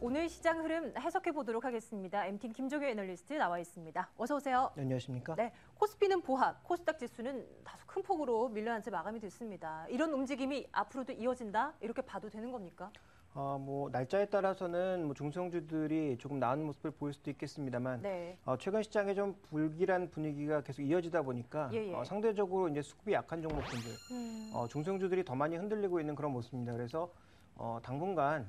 오늘 시장 흐름 해석해 보도록 하겠습니다. MT 김종효 애널리스트 나와 있습니다. 어서 오세요. 네, 안녕하십니까? 네, 코스피는 보합, 코스닥 지수는 다소 큰 폭으로 밀려난 채 마감이 됐습니다. 이런 움직임이 앞으로도 이어진다? 이렇게 봐도 되는 겁니까? 날짜에 따라서는 중소형주들이 조금 나은 모습을 보일 수도 있겠습니다만, 네. 최근 시장에 좀 불길한 분위기가 계속 이어지다 보니까 상대적으로 이제 수급이 약한 종목군들, 중소형주들이 더 많이 흔들리고 있는 그런 모습입니다. 그래서 당분간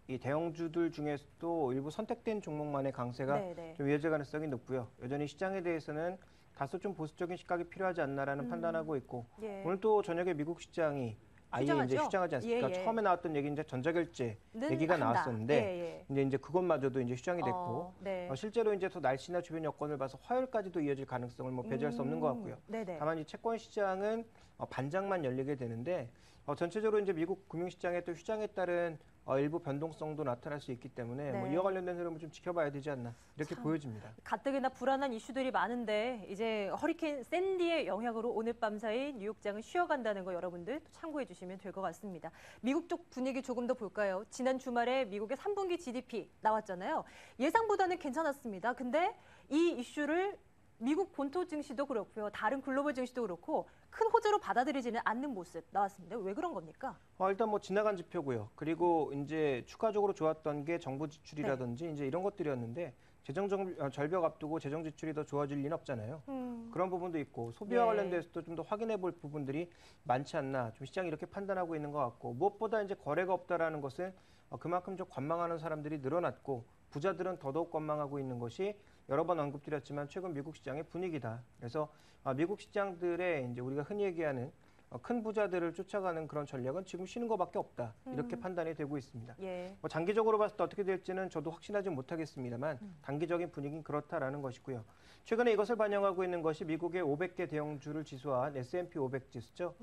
이 대형주들 중에서도 일부 선택된 종목만의 강세가 좀 이어질 가능성이 높고요. 여전히 시장에 대해서는 다소 좀 보수적인 시각이 필요하지 않나라는 판단하고 있고, 오늘 또 저녁에 미국 시장이 아예 이제 휴장하지 않습니까? 처음에 나왔던 얘기는 이제 전자결제 얘기가 나왔었는데 이제 그것마저도 이제 휴장이 됐고 실제로 이제 더 날씨나 주변 여건을 봐서 화요일까지도 이어질 가능성을 배제할 수 없는 것 같고요. 다만 이 채권 시장은 반장만 열리게 되는데 전체적으로 이제 미국 금융시장의 또 휴장에 따른 일부 변동성도 나타날 수 있기 때문에 이와 관련된 흐름을 좀 지켜봐야 되지 않나 이렇게 보여집니다. 가뜩이나 불안한 이슈들이 많은데 이제 허리케인 샌디의 영향으로 오늘 밤 사이 뉴욕장은 쉬어간다는 거 여러분들 또 참고해 주시면 될 것 같습니다. 미국 쪽 분위기 조금 더 볼까요? 지난 주말에 미국의 3분기 GDP 나왔잖아요. 예상보다는 괜찮았습니다. 근데 이 이슈를 미국 본토 증시도 그렇고요. 다른 글로벌 증시도 그렇고 큰 호재로 받아들이지는 않는 모습 나왔습니다. 왜 그런 겁니까? 일단 지나간 지표고요. 그리고 이제 추가적으로 좋았던 게 정부 지출이라든지 이제 이런 것들이었는데 재정 절벽 앞두고 재정 지출이 더 좋아질 리는 없잖아요. 그런 부분도 있고 소비와 관련돼서도 좀 더 확인해 볼 부분들이 많지 않나. 좀 시장이 이렇게 판단하고 있는 것 같고 무엇보다 이제 거래가 없다라는 것은 그만큼 좀 관망하는 사람들이 늘어났고 부자들은 더더욱 관망하고 있는 것이 여러 번 언급드렸지만 최근 미국 시장의 분위기다. 그래서 미국 시장들의 이제 우리가 흔히 얘기하는 큰 부자들을 쫓아가는 그런 전략은 지금 쉬는 것밖에 없다. 이렇게 판단이 되고 있습니다. 장기적으로 봤을 때 어떻게 될지는 저도 확신하지 못하겠습니다만 단기적인 분위기는 그렇다라는 것이고요. 최근에 이것을 반영하고 있는 것이 미국의 500개 대형주를 지수한 S&P 500 지수죠.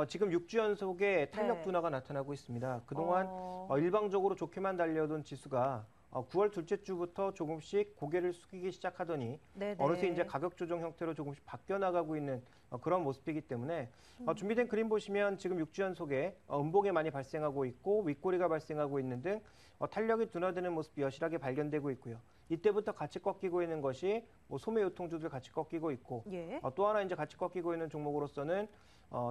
지금 6주 연속의 탄력 둔화가 나타나고 있습니다. 그동안 일방적으로 좋게만 달려던 지수가 9월 둘째 주부터 조금씩 고개를 숙이기 시작하더니 어느새 이제 가격 조정 형태로 조금씩 바뀌어 나가고 있는 그런 모습이기 때문에 준비된 그림 보시면 지금 6주 연속에 음봉이 많이 발생하고 있고 윗꼬리가 발생하고 있는 등 탄력이 둔화되는 모습이 여실하게 발견되고 있고요. 이때부터 같이 꺾이고 있는 것이 소매 유통주들 같이 꺾이고 있고 또 하나 이제 같이 꺾이고 있는 종목으로서는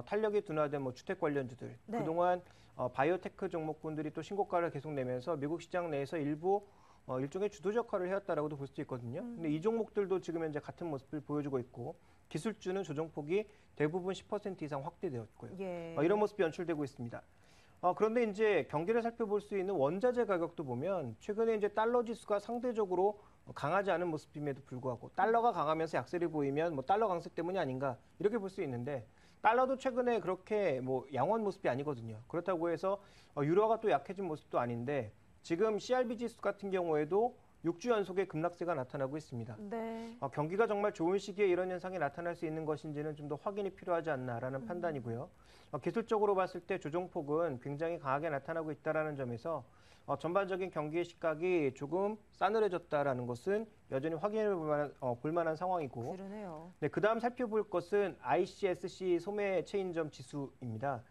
탄력이 둔화된 주택 관련주들 그동안 바이오테크 종목군들이 또 신고가를 계속 내면서 미국 시장 내에서 일부 일종의 주도적 역할을 해왔다라고도 볼 수 있거든요. 근데 이 종목들도 지금 현재 같은 모습을 보여주고 있고 기술주는 조정폭이 대부분 10% 이상 확대되었고요. 이런 모습이 연출되고 있습니다. 그런데 이제 경기를 살펴볼 수 있는 원자재 가격도 보면 최근에 이제 달러 지수가 상대적으로 강하지 않은 모습임에도 불구하고 달러가 강하면서 약세를 보이면 달러 강세 때문이 아닌가 이렇게 볼 수 있는데 달러도 최근에 그렇게 양호한 모습이 아니거든요. 그렇다고 해서 유로가 또 약해진 모습도 아닌데 지금 CRB 지수 같은 경우에도 6주 연속의 급락세가 나타나고 있습니다. 경기가 정말 좋은 시기에 이런 현상이 나타날 수 있는 것인지는 좀 더 확인이 필요하지 않나라는 판단이고요. 기술적으로 봤을 때 조정폭은 굉장히 강하게 나타나고 있다는 점에서 전반적인 경기의 시각이 조금 싸늘해졌다라는 것은 여전히 확인해 볼 만한 상황이고 그 다음 살펴볼 것은 ICSC 소매 체인점 지수입니다.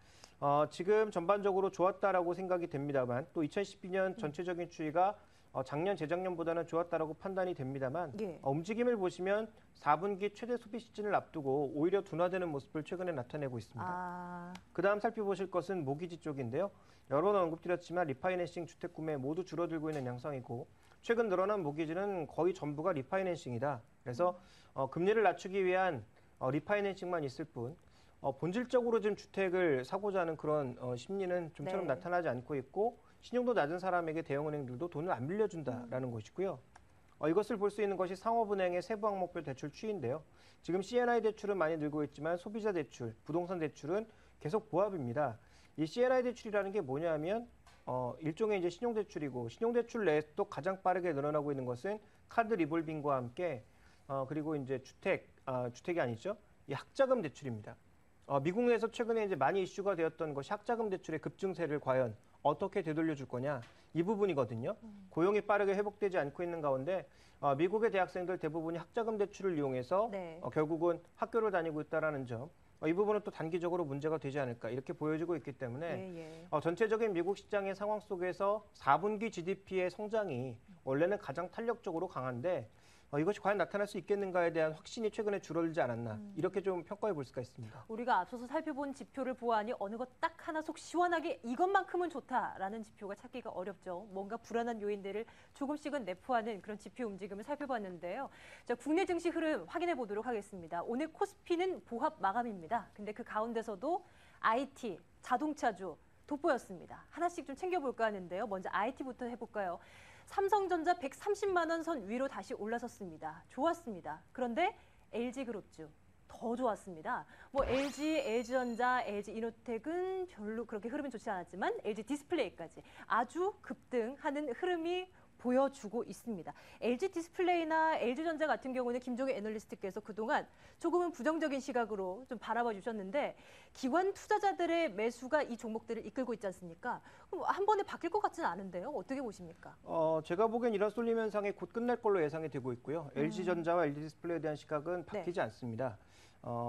지금 전반적으로 좋았다라고 생각이 됩니다만 또 2012년 전체적인 추이가 작년, 재작년보다는 좋았다라고 판단이 됩니다만 움직임을 보시면 4분기 최대 소비 시즌을 앞두고 오히려 둔화되는 모습을 최근에 나타내고 있습니다. 그다음 살펴보실 것은 모기지 쪽인데요. 여러 번 언급드렸지만 리파이낸싱, 주택 구매 모두 줄어들고 있는 양상이고 최근 늘어난 모기지는 거의 전부가 리파이낸싱이다. 그래서 금리를 낮추기 위한 리파이낸싱만 있을 뿐 본질적으로 지금 주택을 사고자 하는 그런 심리는 좀처럼 나타나지 않고 있고 신용도 낮은 사람에게 대형은행들도 돈을 안 빌려준다라는 것이고요. 이것을 볼 수 있는 것이 상업은행의 세부 항목별 대출 추이인데요. 지금 C&I 대출은 많이 늘고 있지만 소비자 대출, 부동산 대출은 계속 보합입니다. 이 C&I 대출이라는 게 뭐냐면 일종의 이제 신용대출이고 신용대출 내에서도 가장 빠르게 늘어나고 있는 것은 카드 리볼빙과 함께 그리고 이제 주택이 아니죠. 이 학자금 대출입니다. 미국 내에서 최근에 이제 많이 이슈가 되었던 것이 학자금 대출의 급증세를 과연 어떻게 되돌려 줄 거냐 이 부분이거든요. 고용이 빠르게 회복되지 않고 있는 가운데 미국의 대학생들 대부분이 학자금 대출을 이용해서 결국은 학교를 다니고 있다는 점 이 부분은 또 단기적으로 문제가 되지 않을까 이렇게 보여지고 있기 때문에 예, 예. 전체적인 미국 시장의 상황 속에서 4분기 GDP의 성장이 원래는 가장 탄력적으로 강한데 이것이 과연 나타날 수 있겠는가에 대한 확신이 최근에 줄어들지 않았나 이렇게 좀 평가해 볼 수가 있습니다. 우리가 앞서서 살펴본 지표를 보아하니 어느 것 딱 하나 속 시원하게 이것만큼은 좋다라는 지표가 찾기가 어렵죠. 뭔가 불안한 요인들을 조금씩은 내포하는 그런 지표 움직임을 살펴봤는데요. 자, 국내 증시 흐름 확인해 보도록 하겠습니다. 오늘 코스피는 보합 마감입니다. 근데 그 가운데서도 IT, 자동차주 돋보였습니다. 하나씩 좀 챙겨볼까 하는데요. 먼저 IT부터 해볼까요? 삼성전자 130만 원 선 위로 다시 올라섰습니다. 좋았습니다. 그런데 LG그룹주 더 좋았습니다. 뭐 LG, LG전자, LG이노텍은 별로 그렇게 흐름이 좋지 않았지만 LG디스플레이까지 아주 급등하는 흐름이 보여주고 있습니다. LG디스플레이나 LG전자 같은 경우는 김종혜 애널리스트께서 그동안 조금은 부정적인 시각으로 좀 바라봐 주셨는데 기관 투자자들의 매수가 이 종목들을 이끌고 있지 않습니까? 그럼 한 번에 바뀔 것 같지는 않은데요. 어떻게 보십니까? 제가 보기엔 이런 쏠림 현상이 곧 끝날 걸로 예상이 되고 있고요. LG전자와 LG디스플레이에 대한 시각은 바뀌지 않습니다.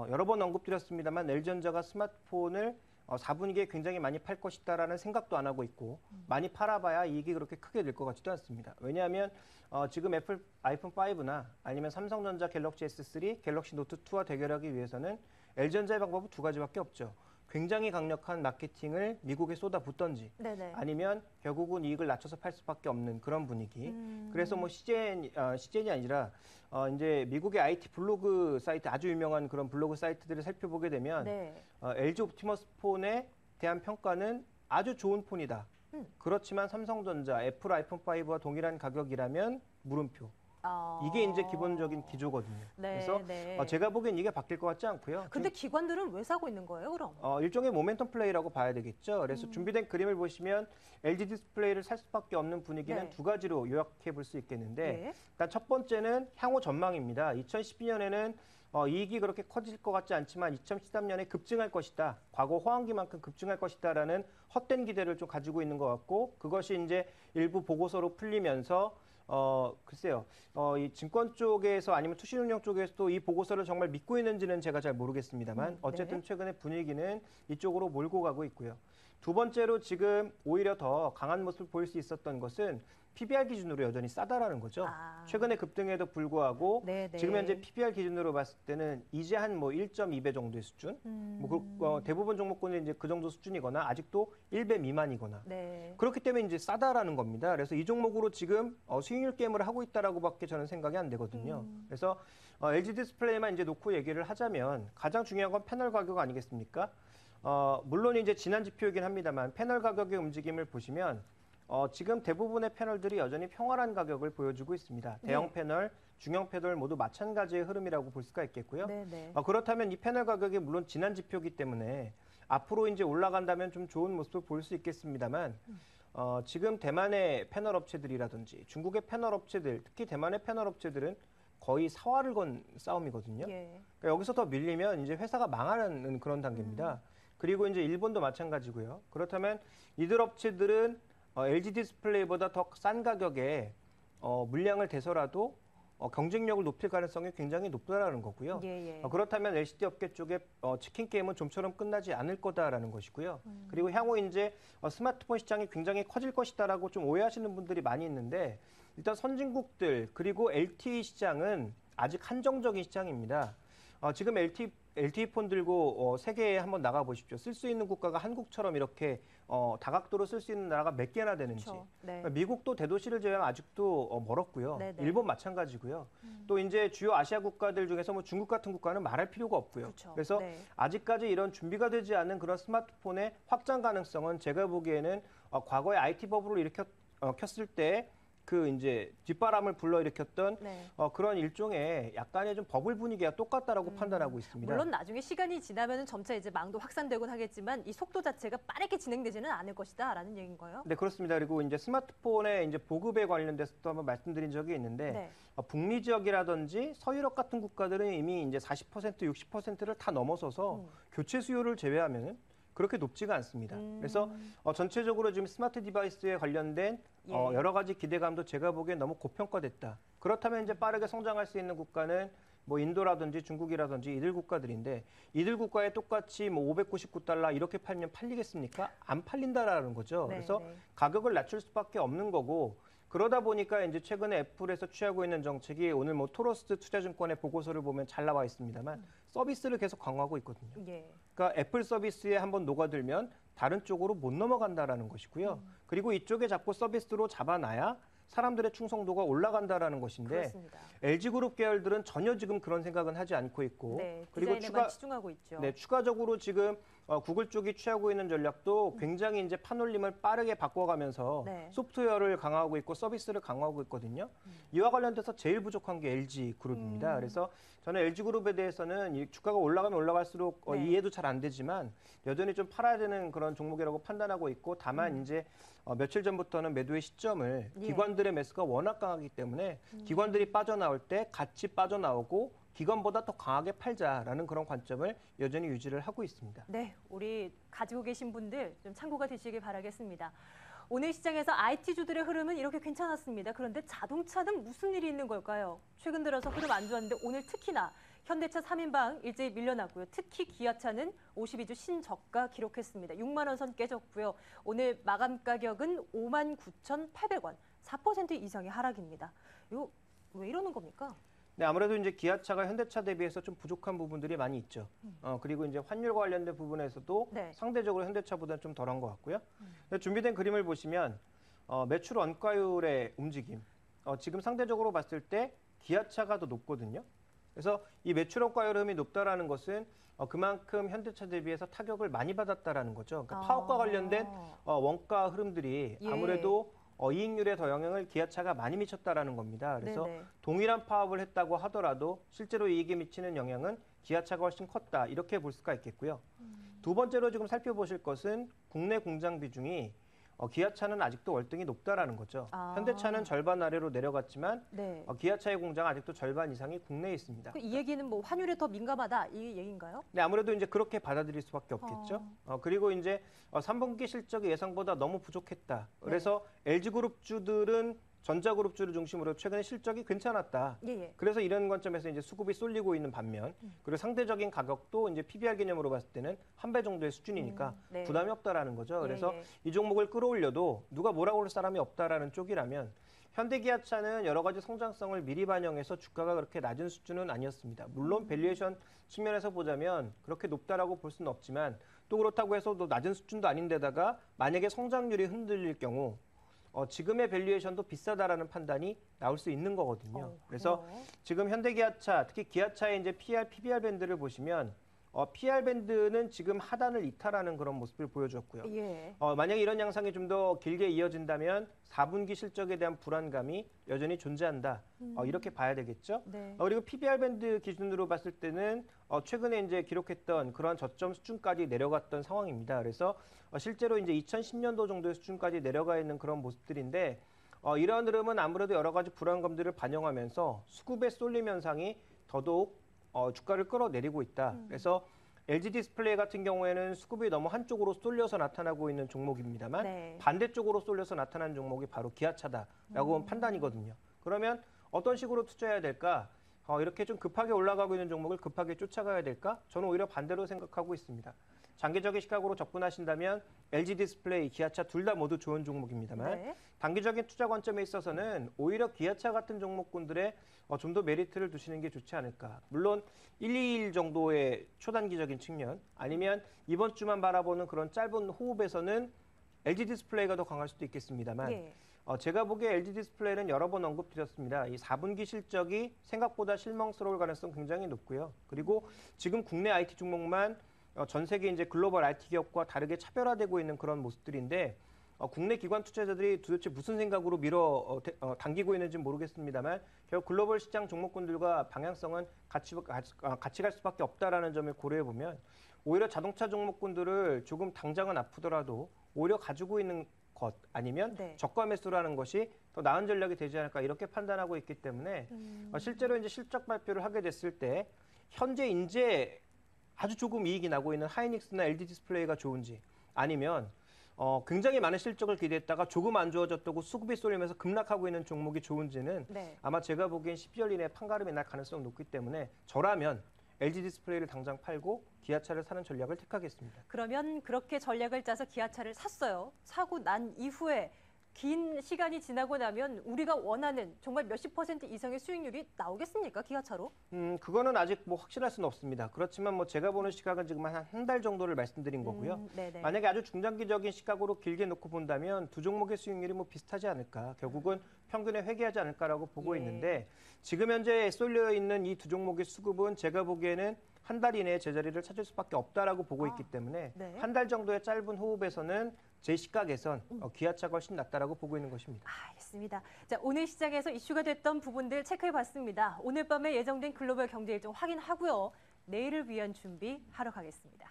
여러 번 언급드렸습니다만 LG전자가 스마트폰을 4분기에 굉장히 많이 팔 것이다라는 생각도 안 하고 있고 많이 팔아봐야 이익이 그렇게 크게 될 것 같지도 않습니다. 왜냐하면 지금 애플 아이폰 5나 아니면 삼성전자 갤럭시 S3, 갤럭시 노트 2와 대결하기 위해서는 LG전자의 방법은 두 가지밖에 없죠. 굉장히 강력한 마케팅을 미국에 쏟아붓던지 네네. 아니면 결국은 이익을 낮춰서 팔 수밖에 없는 그런 분위기. 그래서 뭐 CJN이 아니라 이제 미국의 IT 블로그 사이트 아주 유명한 그런 블로그 사이트들을 살펴보게 되면 네. LG 옵티머스 폰에 대한 평가는 아주 좋은 폰이다. 그렇지만 삼성전자, 애플 아이폰 5와 동일한 가격이라면 물음표. 이게 이제 기본적인 기조거든요. 네, 그래서 네. 제가 보기엔 이게 바뀔 것 같지 않고요. 근데 기관들은 왜 사고 있는 거예요, 그럼? 일종의 모멘텀 플레이라고 봐야 되겠죠. 그래서 준비된 그림을 보시면 LG 디스플레이를 살 수밖에 없는 분위기는 네. 두 가지로 요약해 볼 수 있겠는데 네. 일단 첫 번째는 향후 전망입니다. 2012년에는 이익이 그렇게 커질 것 같지 않지만 2013년에 급증할 것이다. 과거 호황기만큼 급증할 것이다라는 헛된 기대를 좀 가지고 있는 것 같고 그것이 이제 일부 보고서로 풀리면서 글쎄요. 이 증권 쪽에서 아니면 투신운용 쪽에서도 이 보고서를 정말 믿고 있는지는 제가 잘 모르겠습니다만 어쨌든 네. 최근에 분위기는 이쪽으로 몰고 가고 있고요. 두 번째로 지금 오히려 더 강한 모습을 보일 수 있었던 것은 PBR 기준으로 여전히 싸다라는 거죠. 최근에 급등에도 불구하고 네네. 지금 현재 PBR 기준으로 봤을 때는 이제 한 뭐 1.2배 정도의 수준. 대부분 종목군은 이제 그 정도 수준이거나 아직도 1배 미만이거나. 네. 그렇기 때문에 이제 싸다라는 겁니다. 그래서 이 종목으로 지금 수익률 게임을 하고 있다라고밖에 저는 생각이 안 되거든요. 그래서 LG 디스플레이만 이제 놓고 얘기를 하자면 가장 중요한 건 패널 가격 아니겠습니까? 물론 이제 지난 지표이긴 합니다만 패널 가격의 움직임을 보시면 지금 대부분의 패널들이 여전히 평활한 가격을 보여주고 있습니다. 대형 네. 패널, 중형 패널 모두 마찬가지의 흐름이라고 볼 수가 있겠고요. 네네. 그렇다면 이 패널 가격이 물론 지난 지표이기 때문에 앞으로 이제 올라간다면 좀 좋은 모습을 보일 수 있겠습니다만 지금 대만의 패널 업체들이라든지 중국의 패널 업체들, 특히 대만의 패널 업체들은 거의 사활을 건 싸움이거든요. 예. 그러니까 여기서 더 밀리면 이제 회사가 망하는 그런 단계입니다. 그리고 이제 일본도 마찬가지고요. 그렇다면 이들 업체들은 LG 디스플레이보다 더 싼 가격에 물량을 대서라도 경쟁력을 높일 가능성이 굉장히 높다라는 거고요. 예, 예. 그렇다면 LCD 업계 쪽에 치킨 게임은 좀처럼 끝나지 않을 거다라는 것이고요. 그리고 향후 이제 스마트폰 시장이 굉장히 커질 것이다라고 좀 오해하시는 분들이 많이 있는데 일단 선진국들 그리고 LTE 시장은 아직 한정적인 시장입니다. 지금 LTE 폰 들고 세계에 한번 나가 보십시오. 쓸 수 있는 국가가 한국처럼 이렇게 다각도로 쓸 수 있는 나라가 몇 개나 되는지. 그렇죠. 네. 그러니까 미국도 대도시를 제외하면 아직도 멀었고요. 네네. 일본 마찬가지고요. 또 이제 주요 아시아 국가들 중에서 뭐 중국 같은 국가는 말할 필요가 없고요. 그렇죠. 그래서 네. 아직까지 이런 준비가 되지 않은 그런 스마트폰의 확장 가능성은 제가 보기에는 과거에 IT 버블을 켰을 때 그 이제 뒷바람을 불러일으켰던 네. 그런 일종의 약간의 좀 버블 분위기가 똑같다라고 판단하고 있습니다. 물론 나중에 시간이 지나면 점차 이제 망도 확산되곤 하겠지만 이 속도 자체가 빠르게 진행되지는 않을 것이다라는 얘기인 거예요. 네, 그렇습니다. 그리고 이제 스마트폰의 이제 보급에 관련돼서도 한번 말씀드린 적이 있는데 네. 북미 지역이라든지 서유럽 같은 국가들은 이미 이제 40%, 60%를 다 넘어서서 교체 수요를 제외하면은 그렇게 높지가 않습니다. 그래서 전체적으로 지금 스마트 디바이스에 관련된 예. 여러 가지 기대감도 제가 보기엔 너무 고평가됐다. 그렇다면 이제 빠르게 성장할 수 있는 국가는 뭐 인도라든지 중국이라든지 이들 국가들인데 이들 국가에 똑같이 뭐 599달러 이렇게 팔면 팔리겠습니까? 안 팔린다라는 거죠. 네, 그래서 네. 가격을 낮출 수밖에 없는 거고 그러다 보니까 이제 최근에 애플에서 취하고 있는 정책이 오늘 뭐 토로스트 투자증권의 보고서를 보면 잘 나와 있습니다만 서비스를 계속 강화하고 있거든요. 예. 그러니까 애플 서비스에 한번 녹아들면 다른 쪽으로 못 넘어간다라는 것이고요. 그리고 이쪽에 자꾸 서비스로 잡아놔야 사람들의 충성도가 올라간다라는 것인데 그렇습니다. LG그룹 계열들은 전혀 지금 그런 생각은 하지 않고 있고 네, 그리고 디자인에만 치중하고 있죠. 추가적으로 지금 구글 쪽이 취하고 있는 전략도 굉장히 이제 판올림을 빠르게 바꿔가면서 네. 소프트웨어를 강화하고 있고 서비스를 강화하고 있거든요. 이와 관련돼서 제일 부족한 게 LG그룹입니다. 그래서 저는 LG그룹에 대해서는 이 주가가 올라가면 올라갈수록 네. 이해도 잘 안 되지만 여전히 좀 팔아야 되는 그런 종목이라고 판단하고 있고 다만 이제 며칠 전부터는 매도의 시점을 예. 기관들의 매수가 워낙 강하기 때문에 기관들이 빠져나올 때 같이 빠져나오고 기관보다 더 강하게 팔자라는 그런 관점을 여전히 유지를 하고 있습니다. 네, 우리 가지고 계신 분들 좀 참고가 되시길 바라겠습니다. 오늘 시장에서 IT주들의 흐름은 이렇게 괜찮았습니다. 그런데 자동차는 무슨 일이 있는 걸까요? 최근 들어서 흐름 안 좋았는데 오늘 특히나 현대차 3인방 일제히 밀려났고요. 특히 기아차는 52주 신저가 기록했습니다. 6만 원 선 깨졌고요. 오늘 마감 가격은 59,800원, 4% 이상의 하락입니다. 이거 왜 이러는 겁니까? 네, 아무래도 이제 기아차가 현대차 대비해서 좀 부족한 부분들이 많이 있죠. 그리고 이제 환율과 관련된 부분에서도 네. 상대적으로 현대차보다는 좀 덜한 것 같고요. 준비된 그림을 보시면 매출 원가율의 움직임, 지금 상대적으로 봤을 때 기아차가 더 높거든요. 그래서 이 매출 원가 흐름이 높다라는 것은 그만큼 현대차 대비해서 타격을 많이 받았다라는 거죠. 그러니까 파업과 관련된 원가 흐름들이 예. 아무래도 이익률에 더 영향을 기아차가 많이 미쳤다라는 겁니다. 그래서 네네. 동일한 파업을 했다고 하더라도 실제로 이익에 미치는 영향은 기아차가 훨씬 컸다. 이렇게 볼 수가 있겠고요. 두 번째로 지금 살펴보실 것은 국내 공장 비중이 기아차는 아직도 월등히 높다라는 거죠. 현대차는 절반 아래로 내려갔지만 네. 기아차의 공장 아직도 절반 이상이 국내에 있습니다. 이 얘기는 뭐 환율에 더 민감하다 이 얘기인가요? 네, 아무래도 이제 그렇게 받아들일 수밖에 없겠죠. 그리고 이제 3분기 실적이 예상보다 너무 부족했다. 그래서 LG그룹주들은 전자그룹주를 중심으로 최근에 실적이 괜찮았다. 예. 그래서 이런 관점에서 이제 수급이 쏠리고 있는 반면 그리고 상대적인 가격도 이제 PBR 개념으로 봤을 때는 한 배 정도의 수준이니까 네. 부담이 없다라는 거죠. 그래서 예. 이 종목을 끌어올려도 누가 뭐라고 할 사람이 없다라는 쪽이라면 현대기아차는 여러 가지 성장성을 미리 반영해서 주가가 그렇게 낮은 수준은 아니었습니다. 물론 밸류에이션 측면에서 보자면 그렇게 높다라고 볼 수는 없지만 또 그렇다고 해서 또 낮은 수준도 아닌데다가 만약에 성장률이 흔들릴 경우 지금의 밸류에이션도 비싸다라는 판단이 나올 수 있는 거거든요. 그래서 지금 현대기아차, 특히 기아차의 이제 PR, PBR 밴드를 보시면 PR 밴드는 지금 하단을 이탈하는 그런 모습을 보여줬고요. 예. 만약에 이런 양상이 좀 더 길게 이어진다면 4분기 실적에 대한 불안감이 여전히 존재한다. 이렇게 봐야 되겠죠. 네. 그리고 PBR 밴드 기준으로 봤을 때는 최근에 이제 기록했던 그런 저점 수준까지 내려갔던 상황입니다. 그래서 실제로 이제 2010년도 정도의 수준까지 내려가 있는 그런 모습들인데 이러한 흐름은 아무래도 여러 가지 불안감들을 반영하면서 수급의 쏠림 현상이 더더욱 주가를 끌어내리고 있다. 그래서 LG 디스플레이 같은 경우에는 수급이 너무 한쪽으로 쏠려서 나타나고 있는 종목입니다만 네. 반대쪽으로 쏠려서 나타난 종목이 바로 기아차다라고 판단이거든요. 그러면 어떤 식으로 투자해야 될까? 이렇게 좀 급하게 올라가고 있는 종목을 급하게 쫓아가야 될까? 저는 오히려 반대로 생각하고 있습니다. 장기적인 시각으로 접근하신다면 LG 디스플레이, 기아차 둘 다 모두 좋은 종목입니다만 네. 단기적인 투자 관점에 있어서는 오히려 기아차 같은 종목군들의 좀 더 메리트를 두시는 게 좋지 않을까. 물론 1, 2일 정도의 초단기적인 측면 아니면 이번 주만 바라보는 그런 짧은 호흡에서는 LG 디스플레이가 더 강할 수도 있겠습니다만 예. 제가 보기에 LG 디스플레이는 여러 번 언급드렸습니다. 이 4분기 실적이 생각보다 실망스러울 가능성 굉장히 높고요. 그리고 지금 국내 IT 종목만 전 세계 이제 글로벌 IT 기업과 다르게 차별화되고 있는 그런 모습들인데 국내 기관 투자자들이 도대체 무슨 생각으로 당기고 있는지 모르겠습니다만 결국 글로벌 시장 종목군들과 방향성은 같이 갈 수밖에 없다라는 점을 고려해 보면 오히려 자동차 종목군들을 조금 당장은 아프더라도 오히려 가지고 있는 것 아니면 네. 저가 매수라는 것이 더 나은 전략이 되지 않을까 이렇게 판단하고 있기 때문에 실제로 이제 실적 발표를 하게 됐을 때 현재 이제 아주 조금 이익이 나고 있는 하이닉스나 LG 디스플레이가 좋은지 아니면 굉장히 많은 실적을 기대했다가 조금 안 좋아졌다고 수급이 쏠리면서 급락하고 있는 종목이 좋은지는 네. 아마 제가 보기엔 12월 이내에 판가름이 날 가능성이 높기 때문에 저라면 LG 디스플레이를 당장 팔고 기아차를 사는 전략을 택하겠습니다. 그러면 그렇게 전략을 짜서 기아차를 샀어요. 사고 난 이후에 긴 시간이 지나고 나면 우리가 원하는 정말 몇십 % 이상의 수익률이 나오겠습니까? 기아차로? 그거는 아직 뭐 확실할 수는 없습니다. 그렇지만 뭐 제가 보는 시각은 지금 한 달 정도를 말씀드린 거고요. 네네. 만약에 아주 중장기적인 시각으로 길게 놓고 본다면 두 종목의 수익률이 뭐 비슷하지 않을까. 결국은 평균에 회귀하지 않을까라고 보고 예. 있는데 지금 현재 쏠려 있는 이 두 종목의 수급은 제가 보기에는 한 달 이내에 제자리를 찾을 수밖에 없다라고 보고 있기 때문에 네. 한 달 정도의 짧은 호흡에서는 제 시각에선 기아차가 훨씬 낫다라고 보고 있는 것입니다. 알겠습니다. 자, 오늘 시장에서 이슈가 됐던 부분들 체크해봤습니다. 오늘 밤에 예정된 글로벌 경제 일정 확인하고요. 내일을 위한 준비하러 가겠습니다.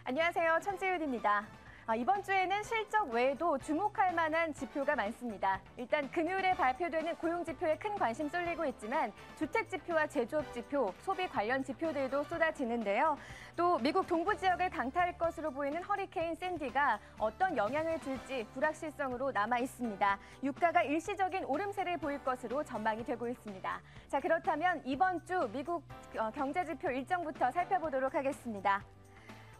안녕하세요. 천지윤입니다. 이번 주에는 실적 외에도 주목할 만한 지표가 많습니다. 일단 금요일에 발표되는 고용지표에 큰 관심 쏠리고 있지만 주택지표와 제조업 지표, 소비 관련 지표들도 쏟아지는데요. 또 미국 동부 지역을 강타할 것으로 보이는 허리케인 샌디가 어떤 영향을 줄지 불확실성으로 남아 있습니다. 유가가 일시적인 오름세를 보일 것으로 전망이 되고 있습니다. 자, 그렇다면 이번 주 미국 경제지표 일정부터 살펴보도록 하겠습니다.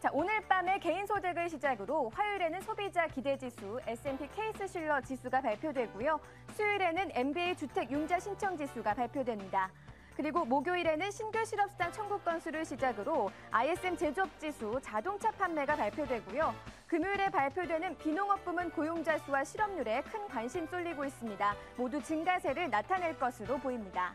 자, 오늘 밤에 개인소득을 시작으로 화요일에는 소비자 기대지수 S&P 케이스실러 지수가 발표되고요. 수요일에는 MBA 주택융자 신청 지수가 발표됩니다. 그리고 목요일에는 신규 실업수당 청구 건수를 시작으로 ISM 제조업지수 자동차 판매가 발표되고요. 금요일에 발표되는 비농업 부문 고용자 수와 실업률에 큰 관심 쏠리고 있습니다. 모두 증가세를 나타낼 것으로 보입니다.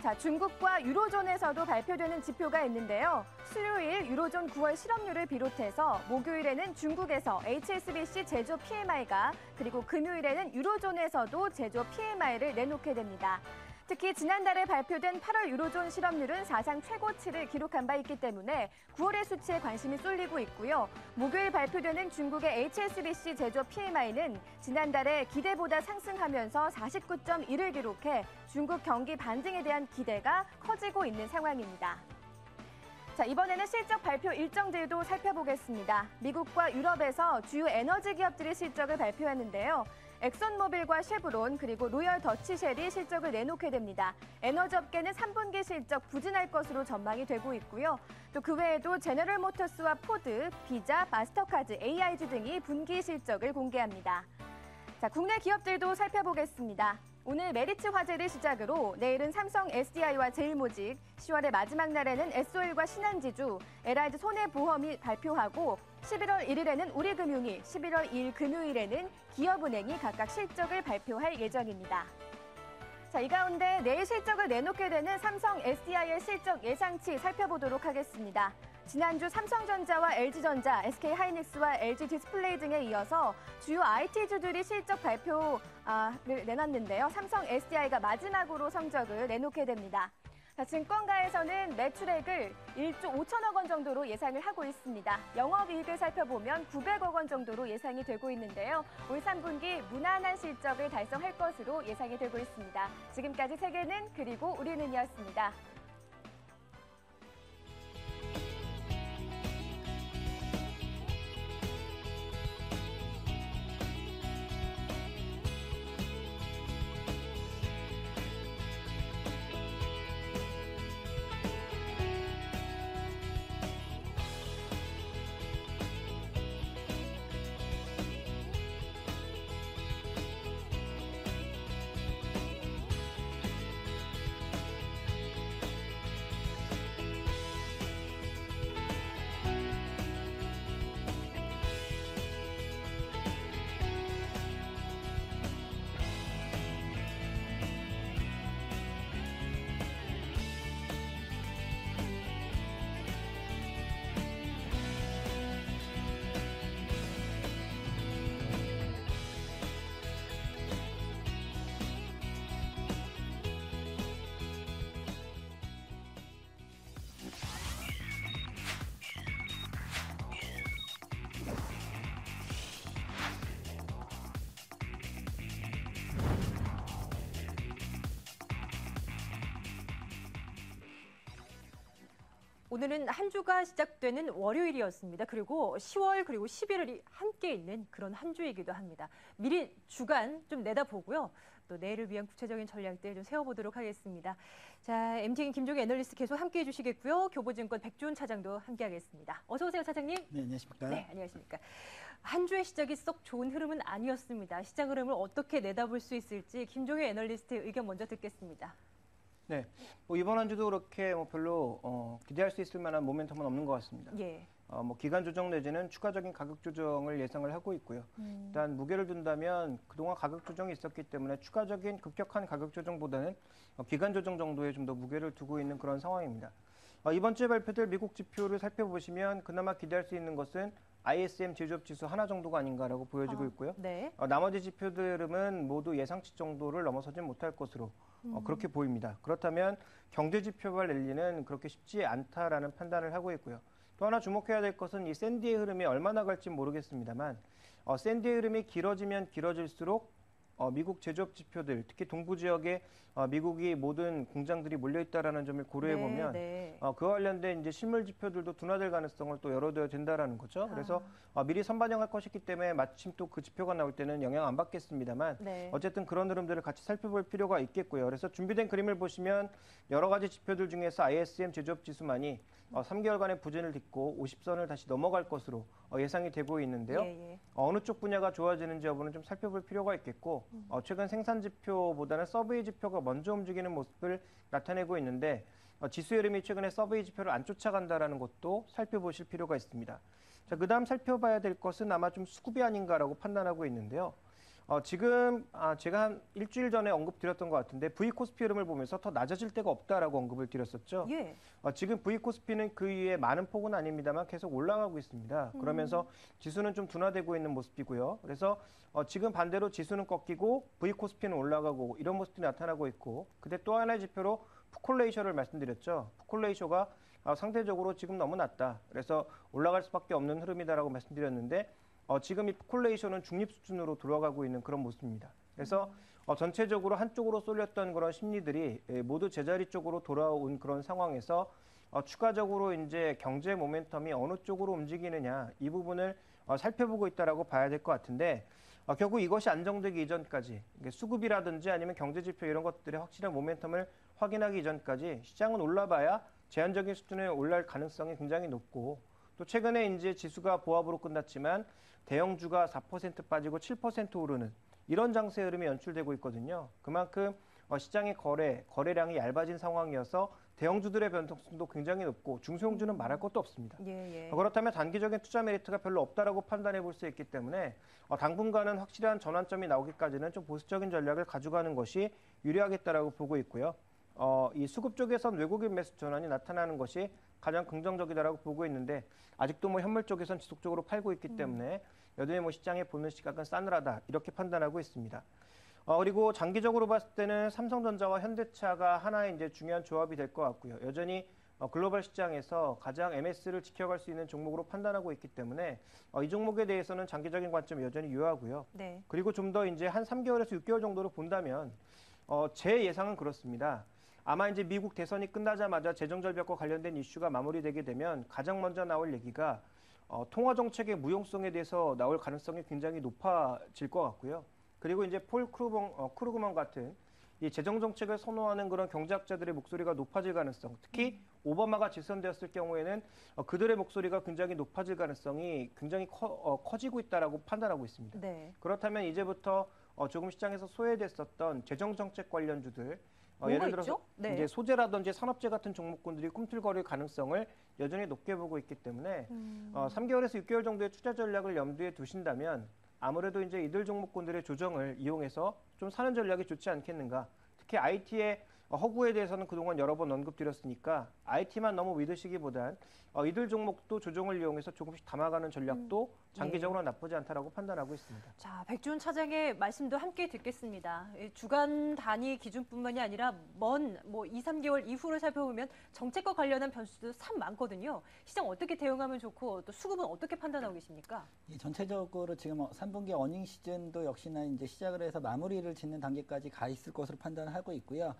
자, 중국과 유로존에서도 발표되는 지표가 있는데요. 수요일 유로존 9월 실업률을 비롯해서 목요일에는 중국에서 HSBC 제조 PMI가 그리고 금요일에는 유로존에서도 제조 PMI를 내놓게 됩니다. 특히 지난달에 발표된 8월 유로존 실업률은 사상 최고치를 기록한 바 있기 때문에 9월의 수치에 관심이 쏠리고 있고요. 목요일 발표되는 중국의 HSBC 제조 PMI는 지난달에 기대보다 상승하면서 49.1을 기록해 중국 경기 반등에 대한 기대가 커지고 있는 상황입니다. 자, 이번에는 실적 발표 일정들도 살펴보겠습니다. 미국과 유럽에서 주요 에너지 기업들의 실적을 발표하는데요. 엑선모빌과 쉐브론 그리고 로열 더치쉘이 실적을 내놓게 됩니다. 에너지 업계는 3분기 실적 부진할 것으로 전망이 되고 있고요. 또 그 외에도 제너럴 모터스와 포드, 비자, 마스터카드, AIG 등이 분기 실적을 공개합니다. 자, 국내 기업들도 살펴보겠습니다. 오늘 메리츠 화재를 시작으로 내일은 삼성 SDI와 제일모직, 10월의 마지막 날에는 SOL과 신한지주, 에라이즈 손해보험이 발표하고 11월 1일에는 우리금융이, 11월 2일 금요일에는 기업은행이 각각 실적을 발표할 예정입니다. 자, 이 가운데 내일 실적을 내놓게 되는 삼성 SDI의 실적 예상치 살펴보도록 하겠습니다. 지난주 삼성전자와 LG전자, SK하이닉스와 LG 디스플레이 등에 이어서 주요 IT주들이 실적 발표를 내놨는데요. 삼성 SDI가 마지막으로 성적을 내놓게 됩니다. 자, 증권가에서는 매출액을 1조 5천억 원 정도로 예상을 하고 있습니다. 영업이익을 살펴보면 900억 원 정도로 예상이 되고 있는데요. 올 3분기 무난한 실적을 달성할 것으로 예상이 되고 있습니다. 지금까지 세계는 그리고 우리는이었습니다. 오늘은 한 주가 시작되는 월요일이었습니다. 그리고 10월 그리고 11월이 함께 있는 그런 한 주이기도 합니다. 미리 주간 좀 내다보고요. 또 내일을 위한 구체적인 전략들 좀 세워보도록 하겠습니다. 자, MTN 김종희 애널리스트 계속 함께해 주시겠고요. 교보증권 백주훈 차장도 함께하겠습니다. 어서 오세요, 차장님. 네, 안녕하십니까. 네, 안녕하십니까. 한 주의 시작이 썩 좋은 흐름은 아니었습니다. 시장 흐름을 어떻게 내다볼 수 있을지 김종희 애널리스트의 의견 먼저 듣겠습니다. 네, 뭐 이번 한 주도 그렇게 뭐 별로 기대할 수 있을 만한 모멘텀은 없는 것 같습니다. 예. 뭐 기간 조정 내지는 추가적인 가격 조정을 예상을 하고 있고요. 일단 무게를 둔다면 그동안 가격 조정이 있었기 때문에 추가적인 급격한 가격 조정보다는 기간 조정 정도에 좀 더 무게를 두고 있는 그런 상황입니다. 이번 주에 발표될 미국 지표를 살펴보시면 그나마 기대할 수 있는 것은 ISM 제조업 지수 하나 정도가 아닌가라고 보여지고 있고요. 네. 나머지 지표들은 모두 예상치 정도를 넘어서지 못할 것으로 그렇게 보입니다. 그렇다면 경제 지표별 랠리는 그렇게 쉽지 않다라는 판단을 하고 있고요. 또 하나 주목해야 될 것은 이 샌디의 흐름이 얼마나 갈지 모르겠습니다만 샌디의 흐름이 길어지면 길어질수록 미국 제조업 지표들, 특히 동부 지역에 미국이 모든 공장들이 몰려 있다라는 점을 고려해 보면 그와 관련된 이제 실물 지표들도 둔화될 가능성을 또 열어둬야 된다라는 거죠. 그래서 미리 선반영할 것이기 때문에 마침 또 그 지표가 나올 때는 영향 안 받겠습니다만 어쨌든 그런 흐름들을 같이 살펴볼 필요가 있겠고요. 그래서 준비된 그림을 보시면 여러 가지 지표들 중에서 ISM 제조업 지수만이 3개월간의 부진을 딛고 50선을 다시 넘어갈 것으로 예상이 되고 있는데요. 어느 쪽 분야가 좋아지는지 여부는 좀 살펴볼 필요가 있겠고 최근 생산 지표보다는 서브웨이 지표가 먼저 움직이는 모습을 나타내고 있는데 지수 흐름이 최근에 서브웨이 지표를 안 쫓아간다라는 것도 살펴보실 필요가 있습니다. 자, 그다음 살펴봐야 될 것은 아마 좀 수급이 아닌가라고 판단하고 있는데요. 지금 제가 한 일주일 전에 언급드렸던 것 같은데 V코스피 흐름을 보면서 더 낮아질 데가 없다라고 언급을 드렸었죠. 예. 지금 V코스피는 그 위에 많은 폭은 아닙니다만 계속 올라가고 있습니다. 그러면서 지수는 좀 둔화되고 있는 모습이고요. 그래서 지금 반대로 지수는 꺾이고 V코스피는 올라가고 이런 모습들이 나타나고 있고 근데 또 하나의 지표로 푸콜레이쇼를 말씀드렸죠. 푸콜레이쇼가 상대적으로 지금 너무 낮다. 그래서 올라갈 수밖에 없는 흐름이다라고 말씀드렸는데 지금 이 콜레이션은 중립 수준으로 돌아가고 있는 그런 모습입니다. 그래서 전체적으로 한쪽으로 쏠렸던 그런 심리들이 모두 제자리 쪽으로 돌아온 그런 상황에서 추가적으로 이제 경제 모멘텀이 어느 쪽으로 움직이느냐 이 부분을 살펴보고 있다라고 봐야 될 것 같은데 결국 이것이 안정되기 이전까지 수급이라든지 아니면 경제 지표 이런 것들의 확실한 모멘텀을 확인하기 이전까지 시장은 올라봐야 제한적인 수준에 올라갈 가능성이 굉장히 높고 또 최근에 이제 지수가 보합으로 끝났지만 대형주가 4% 빠지고 7% 오르는 이런 장세 흐름이 연출되고 있거든요. 그만큼 시장의 거래량이 얇아진 상황이어서 대형주들의 변동성도 굉장히 높고 중소형주는 말할 것도 없습니다. 그렇다면 단기적인 투자 메리트가 별로 없다라고 판단해 볼 수 있기 때문에 당분간은 확실한 전환점이 나오기까지는 좀 보수적인 전략을 가져가는 것이 유리하겠다라고 보고 있고요. 이 수급 쪽에선 외국인 매수 전환이 나타나는 것이 가장 긍정적이다라고 보고 있는데 아직도 뭐 현물 쪽에선 지속적으로 팔고 있기 때문에 여전히 뭐 시장에 보는 시각은 싸늘하다 이렇게 판단하고 있습니다. 그리고 장기적으로 봤을 때는 삼성전자와 현대차가 하나의 이제 중요한 조합이 될 것 같고요. 여전히 글로벌 시장에서 가장 MS를 지켜갈 수 있는 종목으로 판단하고 있기 때문에 이 종목에 대해서는 장기적인 관점이 여전히 유효하고요. 그리고 좀 더 이제 한 3개월에서 6개월 정도로 본다면 제 예상은 그렇습니다. 아마 이제 미국 대선이 끝나자마자 재정절벽과 관련된 이슈가 마무리되게 되면 가장 먼저 나올 얘기가 통화 정책의 무용성에 대해서 나올 가능성이 굉장히 높아질 것 같고요. 그리고 이제 폴 크루그먼 같은 이 재정 정책을 선호하는 그런 경제학자들의 목소리가 높아질 가능성, 특히 오바마가 재선되었을 경우에는 그들의 목소리가 굉장히 높아질 가능성이 굉장히 커지고 있다라고 판단하고 있습니다. 그렇다면 이제부터 조금 시장에서 소외됐었던 재정 정책 관련주들 예를 들어서 이제 소재라든지 산업재 같은 종목군들이 꿈틀거릴 가능성을 여전히 높게 보고 있기 때문에 3개월에서 6개월 정도의 투자 전략을 염두에 두신다면 아무래도 이제 이들 종목군들의 조정을 이용해서 좀 사는 전략이 좋지 않겠는가. 특히 IT의 허구에 대해서는 그동안 여러 번 언급드렸으니까 IT만 너무 믿으시기보단 이들 종목도 조정을 이용해서 조금씩 담아가는 전략도 장기적으로 나쁘지 않다라고 판단하고 있습니다. 자, 백주훈 차장의 말씀도 함께 듣겠습니다. 주간 단위 기준뿐만이 아니라 먼 2, 3개월 이후를 살펴보면 정책과 관련한 변수도 참 많거든요. 시장 어떻게 대응하면 좋고 또 수급은 어떻게 판단하고 계십니까? 전체적으로 지금 3분기 어닝 시즌도 역시나 이제 시작을 해서 마무리를 짓는 단계까지 가 있을 것으로 판단하고 있고요.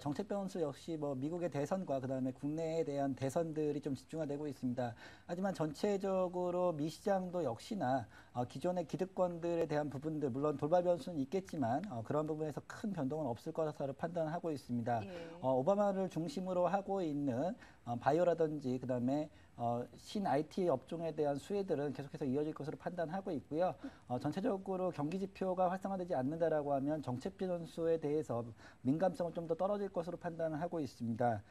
정책 변수 역시 뭐 미국의 대선과 그다음에 국내에 대한 대선들이 좀 집중화되고 있습니다. 하지만 전체적으로 미 시장도 역시나 기존의 기득권들에 대한 부분들, 물론 돌발 변수는 있겠지만 그런 부분에서 큰 변동은 없을 것으로 판단하고 있습니다. 예. 오바마를 중심으로 하고 있는 바이오라든지 그다음에 신 IT 업종에 대한 수혜들은 계속해서 이어질 것으로 판단하고 있고요. 전체적으로 경기 지표가 활성화되지 않는다라고 하면 정책 변수에 대해서 민감성은 좀 더 떨어질 것으로 판단을 하고 있습니다.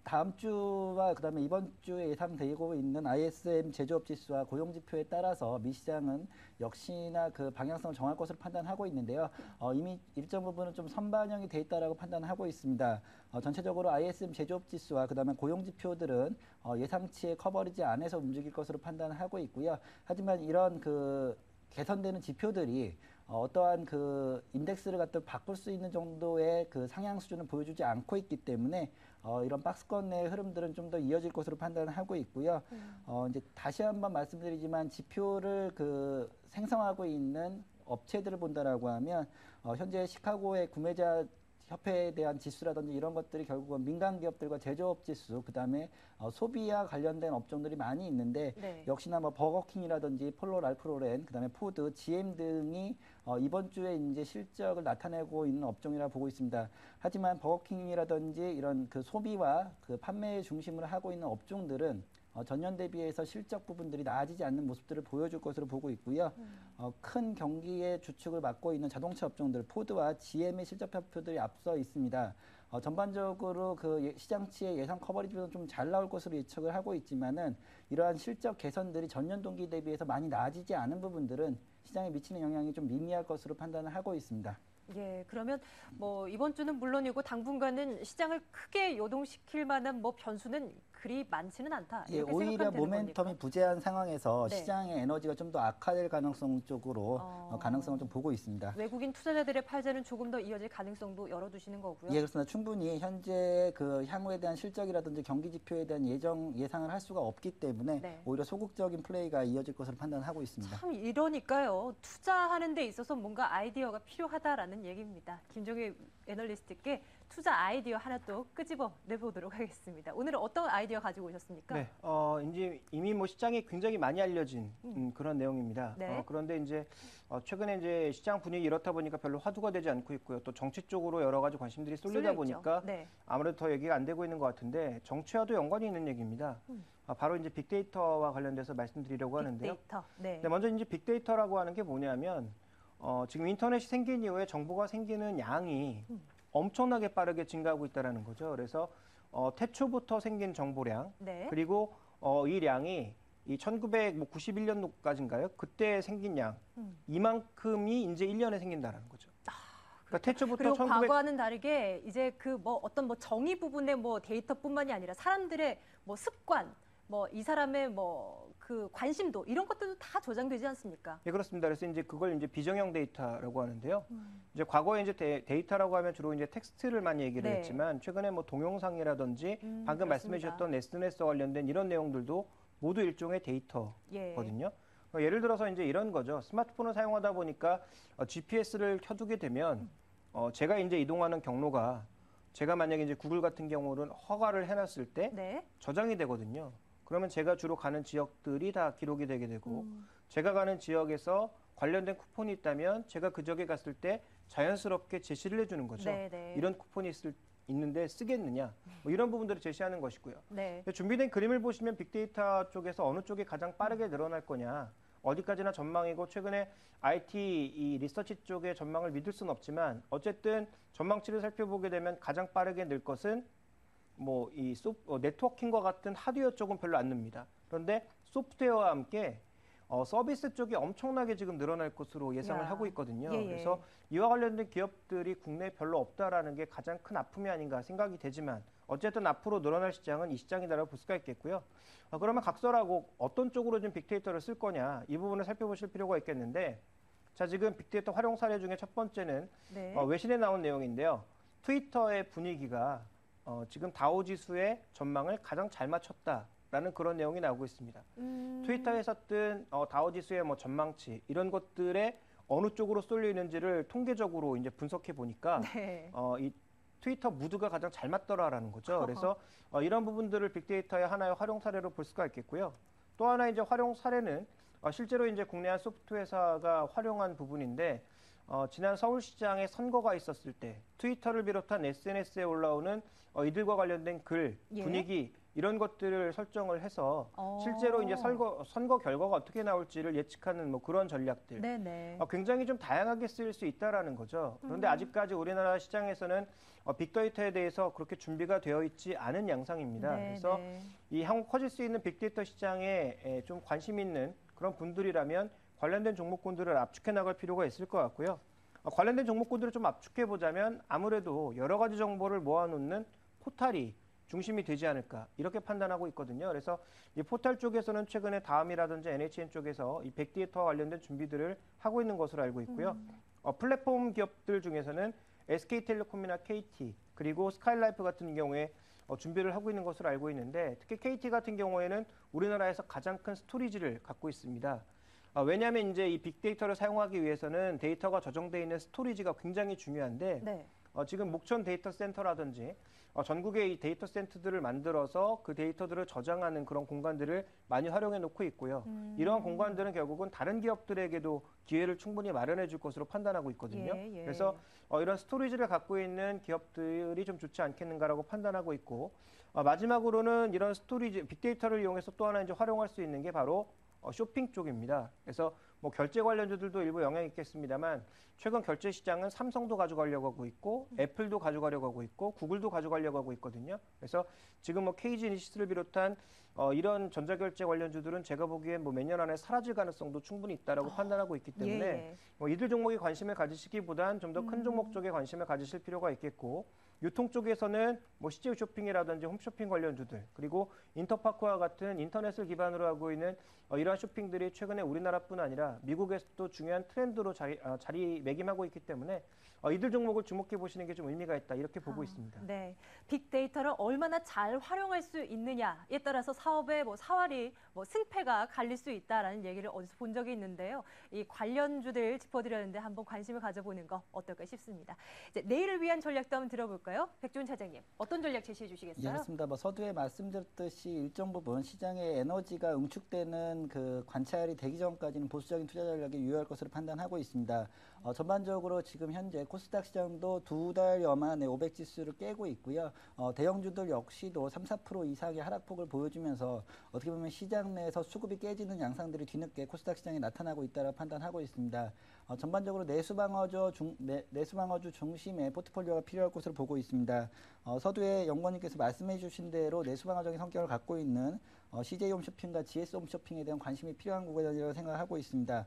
다음 주와 그다음에 이번 주에 예상되고 있는 ISM 제조업 지수와 고용 지표에 따라서 미 시장은 역시나 그 방향성을 정할 것으로 판단하고 있는데요. 이미 일정 부분은 좀 선반영이 돼 있다라고 판단하고 있습니다. 전체적으로 ISM 제조업 지수와 그다음에 고용 지표들은 예상치의 커버리지 안에서 움직일 것으로 판단하고 있고요. 하지만 이런 그 개선되는 지표들이 어떠한 그 인덱스를 갖다 바꿀 수 있는 정도의 그 상향 수준을 보여주지 않고 있기 때문에 이런 박스권 내의 흐름들은 좀 더 이어질 것으로 판단하고 있고요. 이제 다시 한번 말씀드리지만 지표를 그 생성하고 있는 업체들을 본다라고 하면 현재 시카고의 구매자 협회에 대한 지수라든지 이런 것들이 결국은 민간 기업들과 제조업 지수, 그다음에 소비와 관련된 업종들이 많이 있는데 네. 역시나 뭐 버거킹이라든지 폴로 랄프로렌, 그다음에 포드, GM 등이 이번 주에 이제 실적을 나타내고 있는 업종이라 보고 있습니다. 하지만 버거킹이라든지 이런 그 소비와 그 판매 중심으로 하고 있는 업종들은 전년 대비해서 실적 부분들이 나아지지 않는 모습들을 보여줄 것으로 보고 있고요. 큰 경기의 주축을 맡고 있는 자동차 업종들, 포드와 GM의 실적 발표들이 앞서 있습니다. 전반적으로 그 시장치의 예상 커버리지는 좀 잘 나올 것으로 예측을 하고 있지만은 이러한 실적 개선들이 전년 동기 대비해서 많이 나아지지 않은 부분들은 시장에 미치는 영향이 좀 미미할 것으로 판단을 하고 있습니다. 예, 그러면 뭐 이번 주는 물론이고 당분간은 시장을 크게 요동시킬 만한 뭐 변수는 그리 많지는 않다. 예, 이렇게 오히려 생각하면 되는 모멘텀이 겁니까? 부재한 상황에서 네. 시장의 에너지가 좀 더 악화될 가능성 쪽으로 가능성을 좀 보고 있습니다. 외국인 투자자들의 팔자는 조금 더 이어질 가능성도 열어두시는 거고요. 예, 그렇습니다. 충분히 현재 그 향후에 대한 실적이라든지 경기 지표에 대한 예상을 할 수가 없기 때문에 네. 오히려 소극적인 플레이가 이어질 것으로 판단하고 있습니다. 참 이러니까요. 투자하는 데 있어서 뭔가 아이디어가 필요하다라는 얘기입니다. 김종희 애널리스트께 투자 아이디어 하나 또 끄집어 내보도록 하겠습니다. 오늘은 어떤 아이디어 가지고 오셨습니까? 네, 이제 이미 뭐 시장에 굉장히 많이 알려진 그런 내용입니다. 네. 그런데 이제 최근에 이제 시장 분위기 이렇다 보니까 별로 화두가 되지 않고 있고요. 또 정치 쪽으로 여러 가지 관심들이 쏠리다 쏠려있죠. 보니까 네. 아무래도 더 얘기가 안 되고 있는 것 같은데 정치와도 연관이 있는 얘기입니다. 바로 이제 빅데이터와 관련돼서 말씀드리려고 하는데요. 빅데이터. 네. 네, 먼저 이제 빅데이터라고 하는 게 뭐냐면 지금 인터넷이 생긴 이후에 정보가 생기는 양이 엄청나게 빠르게 증가하고 있다는 거죠. 그래서 태초부터 생긴 정보량 네. 그리고 이 량이 이 1991년도까지인가요? 그때 생긴 양 이만큼이 이제 1년에 생긴다는 거죠. 그러니까 태초부터 그리고 과거와는 다르게 이제 그 뭐 어떤 뭐 정의 부분의 뭐 데이터뿐만이 아니라 사람들의 뭐 습관, 뭐 이 사람의 뭐 그 관심도 이런 것들도 다 저장되지 않습니까? 예, 그렇습니다. 그래서 이제 그걸 이제 비정형 데이터라고 하는데요. 이제 과거에 이제 데이터라고 하면 주로 이제 텍스트를 많이 얘기를 네. 했지만 최근에 뭐 동영상이라든지 방금 그렇습니다. 말씀해 주셨던 SNS와 관련된 이런 내용들도 모두 일종의 데이터거든요. 예. 예를 들어서 이제 이런 거죠. 스마트폰을 사용하다 보니까 GPS를 켜두게 되면 제가 이제 이동하는 경로가 제가 만약에 이제 구글 같은 경우는 허가를 해놨을 때 네. 저장이 되거든요. 그러면 제가 주로 가는 지역들이 다 기록이 되게 되고 제가 가는 지역에서 관련된 쿠폰이 있다면 제가 그 지역에 갔을 때 자연스럽게 제시를 해주는 거죠. 네, 네. 이런 쿠폰이 있는데 쓰겠느냐 뭐 이런 부분들을 제시하는 것이고요. 네. 준비된 그림을 보시면 빅데이터 쪽에서 어느 쪽이 가장 빠르게 늘어날 거냐 어디까지나 전망이고 최근에 IT 이 리서치 쪽의 전망을 믿을 수는 없지만 어쨌든 전망치를 살펴보게 되면 가장 빠르게 늘 것은 뭐 이 네트워킹과 같은 하드웨어 쪽은 별로 안 늡니다. 그런데 소프트웨어와 함께 서비스 쪽이 엄청나게 지금 늘어날 것으로 예상을 야. 하고 있거든요. 예, 예. 그래서 이와 관련된 기업들이 국내에 별로 없다라는 게 가장 큰 아픔이 아닌가 생각이 되지만 어쨌든 앞으로 늘어날 시장은 이 시장이다라고 볼 수가 있겠고요. 그러면 각설하고 어떤 쪽으로 좀 빅데이터를 쓸 거냐 이 부분을 살펴보실 필요가 있겠는데 자 지금 빅데이터 활용 사례 중에 첫 번째는 네. 외신에 나온 내용인데요. 트위터의 분위기가 지금 다우지수의 전망을 가장 잘 맞췄다라는 그런 내용이 나오고 있습니다. 트위터에서 뜬 다우지수의 뭐 전망치 이런 것들에 어느 쪽으로 쏠려 있는지를 통계적으로 이제 분석해 보니까 네. 이 트위터 무드가 가장 잘 맞더라라는 거죠. 그래서 이런 부분들을 빅데이터의 하나의 활용 사례로 볼 수가 있겠고요. 또 하나 이제 활용 사례는 실제로 이제 국내 한 소프트 회사가 활용한 부분인데 지난 서울시장에 선거가 있었을 때 트위터를 비롯한 SNS에 올라오는 이들과 관련된 글, 분위기 이런 것들을 설정을 해서 실제로 이제 선거 결과가 어떻게 나올지를 예측하는 뭐 그런 전략들 굉장히 좀 다양하게 쓰일 수 있다라는 거죠. 그런데 아직까지 우리나라 시장에서는 빅데이터에 대해서 그렇게 준비가 되어 있지 않은 양상입니다. 그래서 이 향후 커질 수 있는 빅데이터 시장에 좀 관심 있는 그런 분들이라면 관련된 종목군들을 압축해 나갈 필요가 있을 것 같고요. 관련된 종목군들을 좀 압축해 보자면 아무래도 여러 가지 정보를 모아놓는 포탈이 중심이 되지 않을까 이렇게 판단하고 있거든요. 그래서 이 포탈 쪽에서는 최근에 다음이라든지 NHN 쪽에서 이 빅데이터와 관련된 준비들을 하고 있는 것으로 알고 있고요. 플랫폼 기업들 중에서는 SK텔레콤이나 KT 그리고 스카이라이프 같은 경우에 준비를 하고 있는 것으로 알고 있는데 특히 KT 같은 경우에는 우리나라에서 가장 큰 스토리지를 갖고 있습니다. 왜냐하면 이제 이 빅데이터를 사용하기 위해서는 데이터가 저장되어 있는 스토리지가 굉장히 중요한데 지금 목천 데이터 센터라든지 전국의 이 데이터 센터들을 만들어서 그 데이터들을 저장하는 그런 공간들을 많이 활용해 놓고 있고요. 이러한 공간들은 결국은 다른 기업들에게도 기회를 충분히 마련해 줄 것으로 판단하고 있거든요. 그래서 이런 스토리지를 갖고 있는 기업들이 좀 좋지 않겠는가라고 판단하고 있고 마지막으로는 이런 스토리지, 빅데이터를 이용해서 또 하나 이제 활용할 수 있는 게 바로 쇼핑 쪽입니다. 그래서 뭐 결제 관련주들도 일부 영향이 있겠습니다만 최근 결제 시장은 삼성도 가져가려고 하고 있고 애플도 가져가려고 하고 있고 구글도 가져가려고 하고 있거든요. 그래서 지금 뭐 KG이니시스를 비롯한 이런 전자결제 관련주들은 제가 보기엔 뭐 몇 년 안에 사라질 가능성도 충분히 있다라고 판단하고 있기 때문에 뭐 이들 종목에 관심을 가지시기보단 좀 더 큰 종목 쪽에 관심을 가지실 필요가 있겠고 유통 쪽에서는 뭐 CJ 쇼핑이라든지 홈쇼핑 관련주들 그리고 인터파크와 같은 인터넷을 기반으로 하고 있는 이러한 쇼핑들이 최근에 우리나라뿐 아니라 미국에서도 중요한 트렌드로 자리매김하고 있기 때문에 이들 종목을 주목해 보시는 게 좀 의미가 있다 이렇게 보고 있습니다. 네, 빅데이터를 얼마나 잘 활용할 수 있느냐에 따라서 사업의 뭐 사활이 뭐 승패가 갈릴 수 있다라는 얘기를 어디서 본 적이 있는데요. 이 관련주들 짚어드렸는데 한번 관심을 가져보는 거 어떨까 싶습니다. 이제 내일을 위한 전략도 한번 들어볼까요? 백준 차장님, 어떤 전략 제시해 주시겠어요? 예, 그렇습니다. 뭐 서두에 말씀드렸듯이 일정 부분 시장의 에너지가 응축되는 그 관찰이 되기 전까지는 보수적인 투자 전략이 유효할 것으로 판단하고 있습니다. 전반적으로 지금 현재 코스닥 시장도 2달여 만에 500지수를 깨고 있고요. 대형주들 역시도 3, 4% 이상의 하락폭을 보여주면서 어떻게 보면 시장 내에서 수급이 깨지는 양상들이 뒤늦게 코스닥 시장에 나타나고 있다고 판단하고 있습니다. 전반적으로 내수방어주 중심의 포트폴리오가 필요할 것으로 보고 있습니다. 서두에 연구원님께서 말씀해 주신 대로 내수방어적인 성격을 갖고 있는 CJ 홈쇼핑과 GS 홈쇼핑에 대한 관심이 필요한 구간이라고 생각하고 있습니다.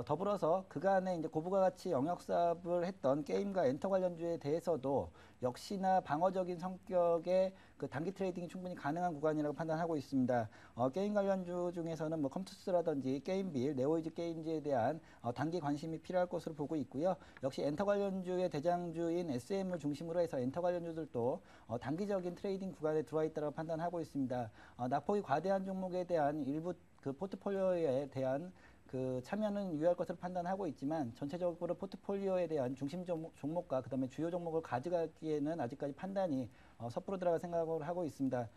더불어서 그간에 이제 고부가 가치 영역 사업을 했던 게임과 엔터 관련주에 대해서도 역시나 방어적인 성격의 그 단기 트레이딩이 충분히 가능한 구간이라고 판단하고 있습니다. 게임 관련주 중에서는 뭐 컴투스라든지 게임빌, 네오이즈 게임즈에 대한 단기 관심이 필요할 것으로 보고 있고요. 역시 엔터 관련주의 대장주인 SM을 중심으로 해서 엔터 관련주들도 단기적인 트레이딩 구간에 들어와 있다고 판단하고 있습니다. 낙폭이 과대한 종목에 대한 일부 그 포트폴리오에 대한 그 참여는 유효할 것으로 판단하고 있지만 전체적으로 포트폴리오에 대한 중심 종목과 그다음에 주요 종목을 가져가기에는 아직까지 판단이 섣부르 들어갈 생각을 하고 있습니다.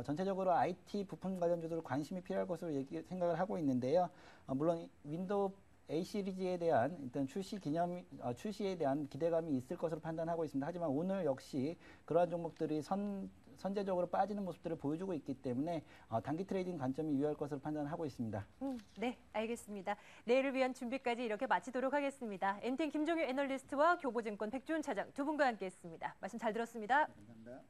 전체적으로 IT 부품 관련주들 관심이 필요할 것으로 생각을 하고 있는데요. 물론 윈도우 A 시리즈에 대한 일단 출시에 대한 기대감이 있을 것으로 판단하고 있습니다. 하지만 오늘 역시 그러한 종목들이 선제적으로 빠지는 모습들을 보여주고 있기 때문에 단기 트레이딩 관점이 유효할 것으로 판단하고 있습니다. 네, 알겠습니다. 내일을 위한 준비까지 이렇게 마치도록 하겠습니다. MTN 김종유 애널리스트와 교보증권 백준 차장 두 분과 함께했습니다. 말씀 잘 들었습니다. 감사합니다.